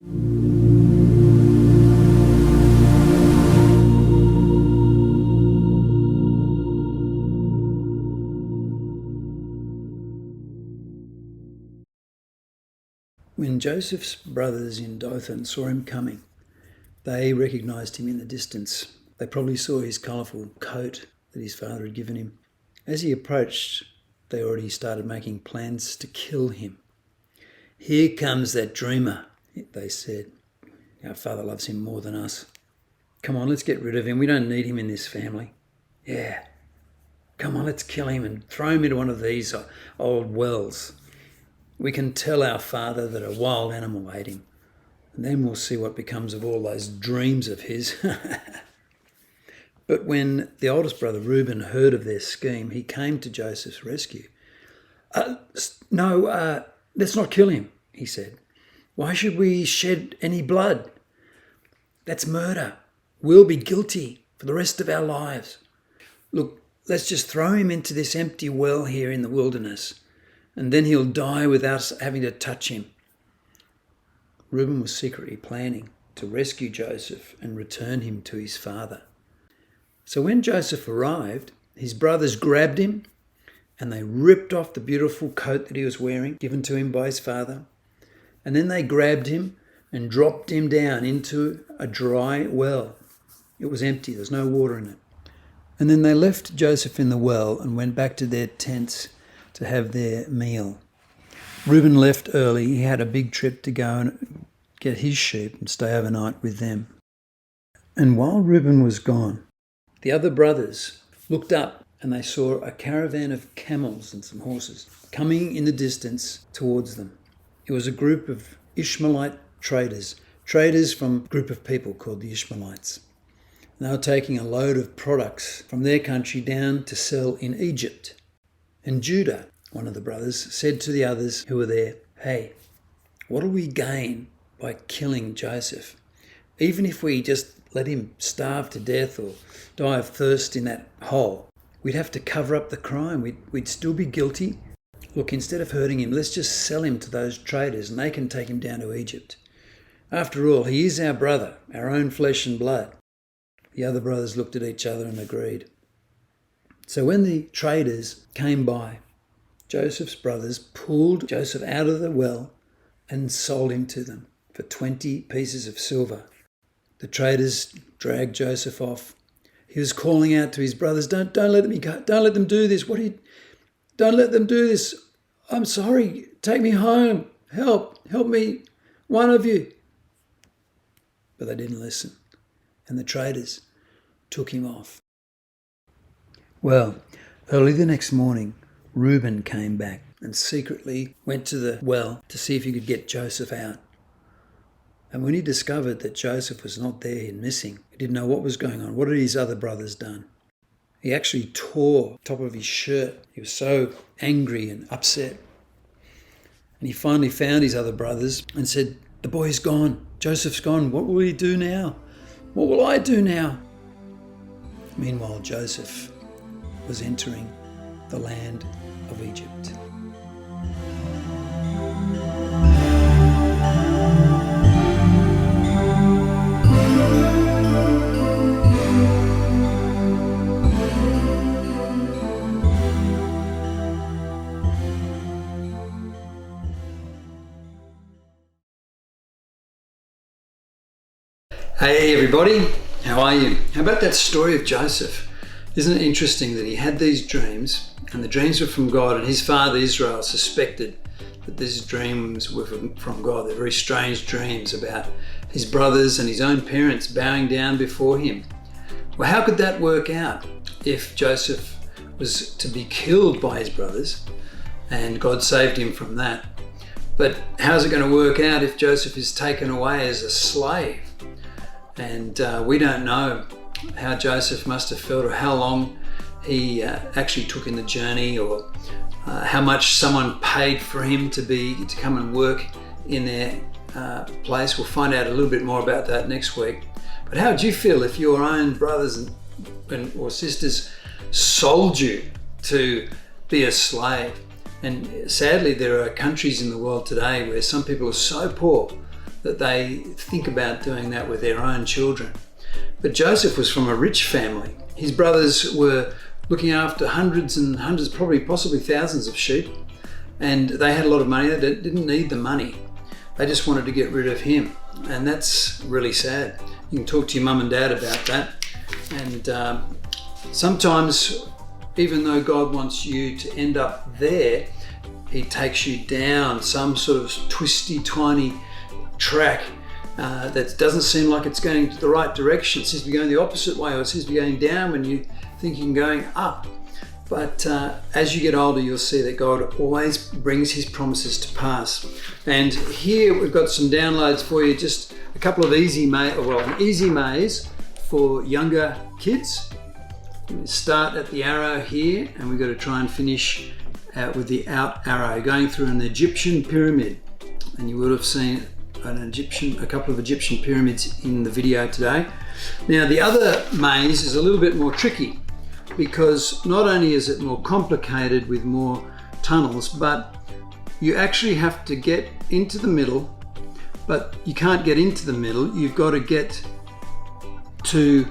When Joseph's brothers in Dothan saw him coming, they recognised him in the distance. They probably saw his colourful coat that his father had given him. As he approached, they already started making plans to kill him. "Here comes that dreamer," they said. "Our father loves him more than us. Come on, let's get rid of him. We don't need him in this family." "Yeah, come on, let's kill him and throw him into one of these old wells. We can tell our father that a wild animal ate him, and then we'll see what becomes of all those dreams of his." But when the oldest brother Reuben heard of their scheme, he came to Joseph's rescue. No, let's not kill him," he said. "Why should we shed any blood? That's murder. We'll be guilty for the rest of our lives. Look, let's just throw him into this empty well here in the wilderness, and then he'll die without us having to touch him." Reuben was secretly planning to rescue Joseph and return him to his father. So when Joseph arrived, his brothers grabbed him and they ripped off the beautiful coat that he was wearing, given to him by his father. And then they grabbed him and dropped him down into a dry well. It was empty, there was no water in it. And then they left Joseph in the well and went back to their tents to have their meal. Reuben left early. He had a big trip to go and get his sheep and stay overnight with them. And while Reuben was gone, the other brothers looked up and they saw a caravan of camels and some horses coming in the distance towards them. It was a group of Ishmaelite traders from a group of people called the Ishmaelites. And they were taking a load of products from their country down to sell in Egypt. And Judah, one of the brothers, said to the others who were there, "Hey, what do we gain by killing Joseph? Even if we just let him starve to death or die of thirst in that hole, we'd have to cover up the crime. We'd still be guilty. Look, instead of hurting him, let's just sell him to those traders and they can take him down to Egypt. After all, he is our brother, our own flesh and blood." The other brothers looked at each other and agreed. So when the traders came by, Joseph's brothers pulled Joseph out of the well and sold him to them for 20 pieces of silver. The traders dragged Joseph off. He was calling out to his brothers, Don't let me go. Don't let them do this. Don't let them do this. I'm sorry. Take me home. Help me. One of you." But they didn't listen. And the traders took him off. Well, early the next morning, Reuben came back and secretly went to the well to see if he could get Joseph out. And when he discovered that Joseph was not there and missing, he didn't know what was going on. What had his other brothers done? He actually tore the top of his shirt. He was so angry and upset. And he finally found his other brothers and said, "The boy's gone. Joseph's gone. What will we do now? What will I do now?" Meanwhile, Joseph was entering the land of Egypt. Hey everybody, how are you? How about that story of Joseph? Isn't it interesting that he had these dreams and the dreams were from God, and his father Israel suspected that these dreams were from God. They're very strange dreams about his brothers and his own parents bowing down before him. Well, how could that work out if Joseph was to be killed by his brothers and God saved him from that? But how's it going to work out if Joseph is taken away as a slave? And we don't know how Joseph must have felt or how long he actually took in the journey, or how much someone paid for him to come and work in their place. We'll find out a little bit more about that next week. But how would you feel if your own brothers or sisters sold you to be a slave? And sadly, there are countries in the world today where some people are so poor that they think about doing that with their own children. But Joseph was from a rich family. His brothers were looking after hundreds and hundreds, probably possibly thousands of sheep, and they had a lot of money. They didn't need the money. They just wanted to get rid of him, and that's really sad. You can talk to your mum and dad about that. And sometimes, even though God wants you to end up there, he takes you down some sort of twisty, tiny track that doesn't seem like it's going the right direction. It seems to be going the opposite way, or it seems to be going down when you think you're going up. But as you get older, you'll see that God always brings his promises to pass. And here we've got some downloads for you, just a couple of an easy maze for younger kids. We start at the arrow here, and we've got to try and finish with the out arrow, going through an Egyptian pyramid. And you would have seen a couple of Egyptian pyramids in the video today. Now the other maze is a little bit more tricky, because not only is it more complicated with more tunnels, but you actually have to get into the middle, but you can't get into the middle. You've got to get to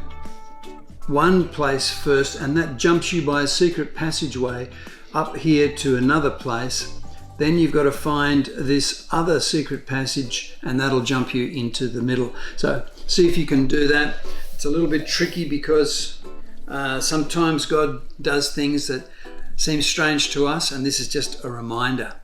one place first, and that jumps you by a secret passageway up here to another place. Then you've got to find this other secret passage, and that'll jump you into the middle. So see if you can do that. It's a little bit tricky because sometimes God does things that seem strange to us, and this is just a reminder.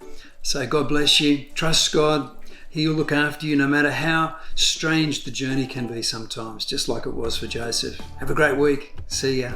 So God bless you. Trust God. He'll look after you no matter how strange the journey can be sometimes, just like it was for Joseph. Have a great week. See ya.